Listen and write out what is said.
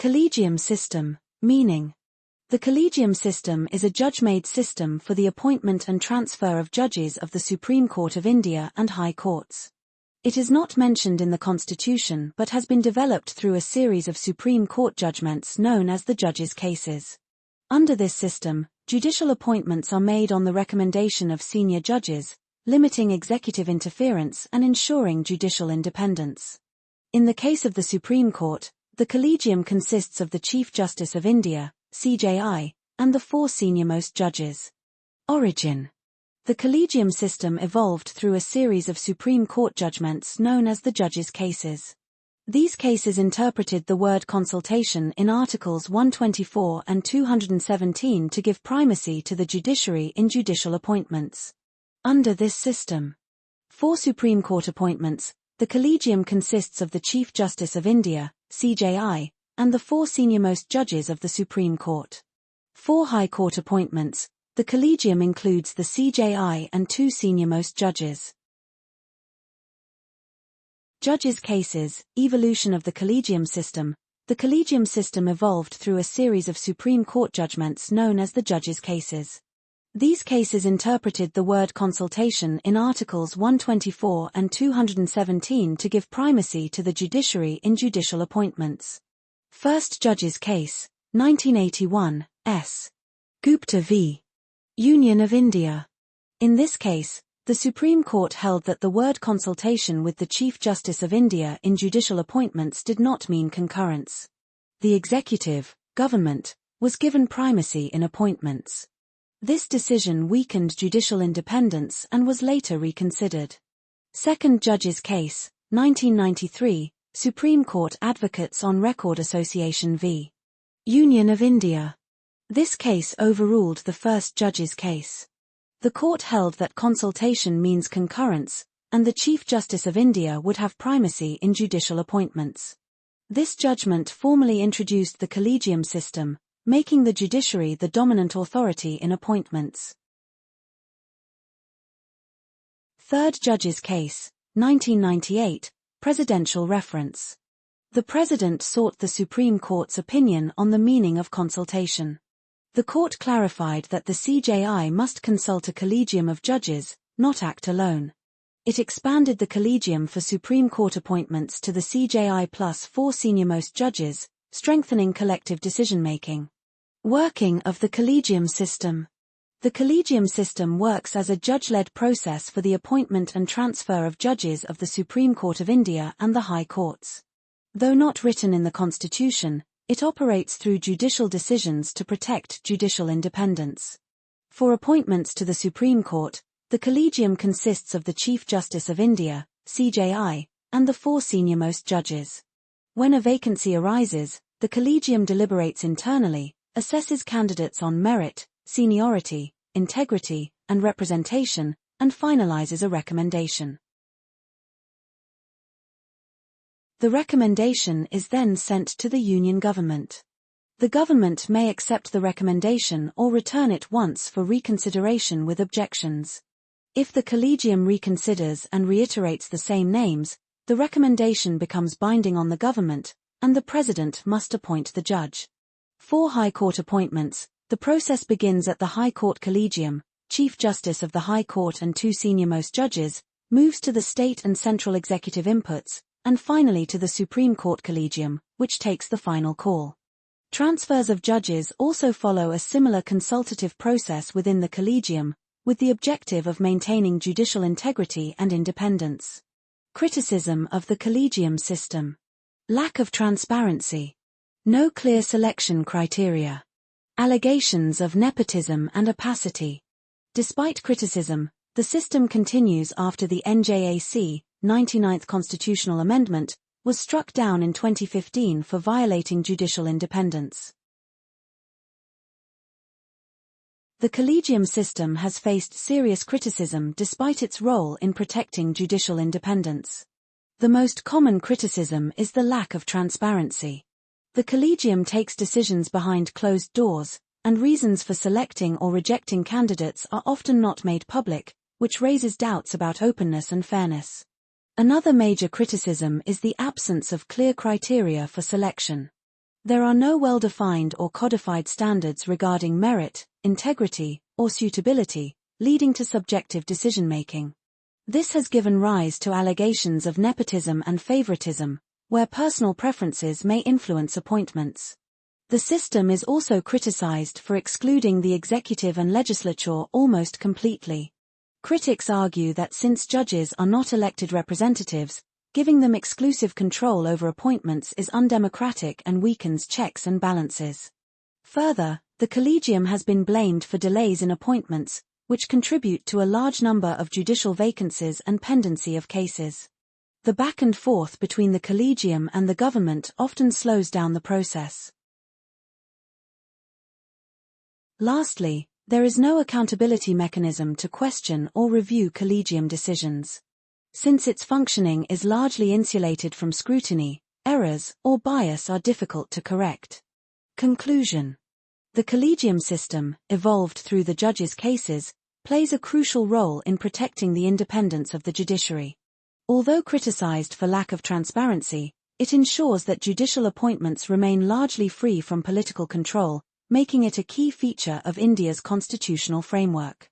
Collegium system, meaning. The Collegium system is a judge-made system for the appointment and transfer of judges of the Supreme Court of India and High Courts. It is not mentioned in the Constitution but has been developed through a series of Supreme Court judgments known as the judges' cases. Under this system, judicial appointments are made on the recommendation of senior judges, limiting executive interference and ensuring judicial independence. In the case of the Supreme Court, the Collegium consists of the Chief Justice of India, CJI, and the 4 senior-most judges. Origin. The Collegium system evolved through a series of Supreme Court judgments known as the judges' cases. These cases interpreted the word consultation in Articles 124 and 217 to give primacy to the judiciary in judicial appointments. Under this system, for Supreme Court appointments, the Collegium consists of the Chief Justice of India, CJI, and the 4 senior-most judges of the Supreme Court. For High Court appointments, the Collegium includes the CJI and 2 senior-most judges. Judges' cases, evolution of the Collegium system. The Collegium system evolved through a series of Supreme Court judgments known as the judges' cases. These cases interpreted the word consultation in Articles 124 and 217 to give primacy to the judiciary in judicial appointments. First Judges Case, 1981, S. Gupta v. Union of India. In this case, the Supreme Court held that the word consultation with the Chief Justice of India in judicial appointments did not mean concurrence. The executive, government, was given primacy in appointments. This decision weakened judicial independence and was later reconsidered. Second Judges Case, 1993, Supreme Court Advocates on Record Association v. Union of India. This case overruled the first Judges Case. The court held that consultation means concurrence, and the Chief Justice of India would have primacy in judicial appointments. This judgment formally introduced the Collegium system, making the judiciary the dominant authority in appointments. Third Judges Case, 1998, Presidential Reference. The President sought the Supreme Court's opinion on the meaning of consultation. The court clarified that the CJI must consult a collegium of judges, not act alone. It expanded the Collegium for Supreme Court appointments to the CJI plus 4 senior-most judges, strengthening collective decision-making. Working of the Collegium system. The Collegium system works as a judge-led process for the appointment and transfer of judges of the Supreme Court of India and the High Courts. Though not written in the Constitution, it operates through judicial decisions to protect judicial independence. For appointments to the Supreme Court, the Collegium consists of the Chief Justice of India, CJI, and the 4 senior-most judges. When a vacancy arises, the Collegium deliberates internally, assesses candidates on merit, seniority, integrity, and representation, and finalizes a recommendation. The recommendation is then sent to the Union government. The government may accept the recommendation or return it once for reconsideration with objections. If the Collegium reconsiders and reiterates the same names, the recommendation becomes binding on the government, and the President must appoint the judge. For High Court appointments, the process begins at the High Court Collegium, Chief Justice of the High Court and 2 senior-most judges, moves to the state and central executive inputs, and finally to the Supreme Court Collegium, which takes the final call. Transfers of judges also follow a similar consultative process within the Collegium, with the objective of maintaining judicial integrity and independence. Criticism of the Collegium system. Lack of transparency. No clear selection criteria. Allegations of nepotism and opacity. Despite criticism, the system continues after the NJAC 99th Constitutional Amendment was struck down in 2015 for violating judicial independence. The Collegium system has faced serious criticism despite its role in protecting judicial independence. The most common criticism is the lack of transparency. The Collegium takes decisions behind closed doors, and reasons for selecting or rejecting candidates are often not made public, which raises doubts about openness and fairness. Another major criticism is the absence of clear criteria for selection. There are no well-defined or codified standards regarding merit, integrity, or suitability, leading to subjective decision-making. This has given rise to allegations of nepotism and favoritism, where personal preferences may influence appointments. The system is also criticized for excluding the executive and legislature almost completely. Critics argue that since judges are not elected representatives, giving them exclusive control over appointments is undemocratic and weakens checks and balances. Further, the Collegium has been blamed for delays in appointments, which contribute to a large number of judicial vacancies and pendency of cases. The back and forth between the Collegium and the government often slows down the process. Lastly, there is no accountability mechanism to question or review Collegium decisions. Since its functioning is largely insulated from scrutiny, errors or bias are difficult to correct. Conclusion. The Collegium system, evolved through the judges' cases, plays a crucial role in protecting the independence of the judiciary. Although criticized for lack of transparency, it ensures that judicial appointments remain largely free from political control, making it a key feature of India's constitutional framework.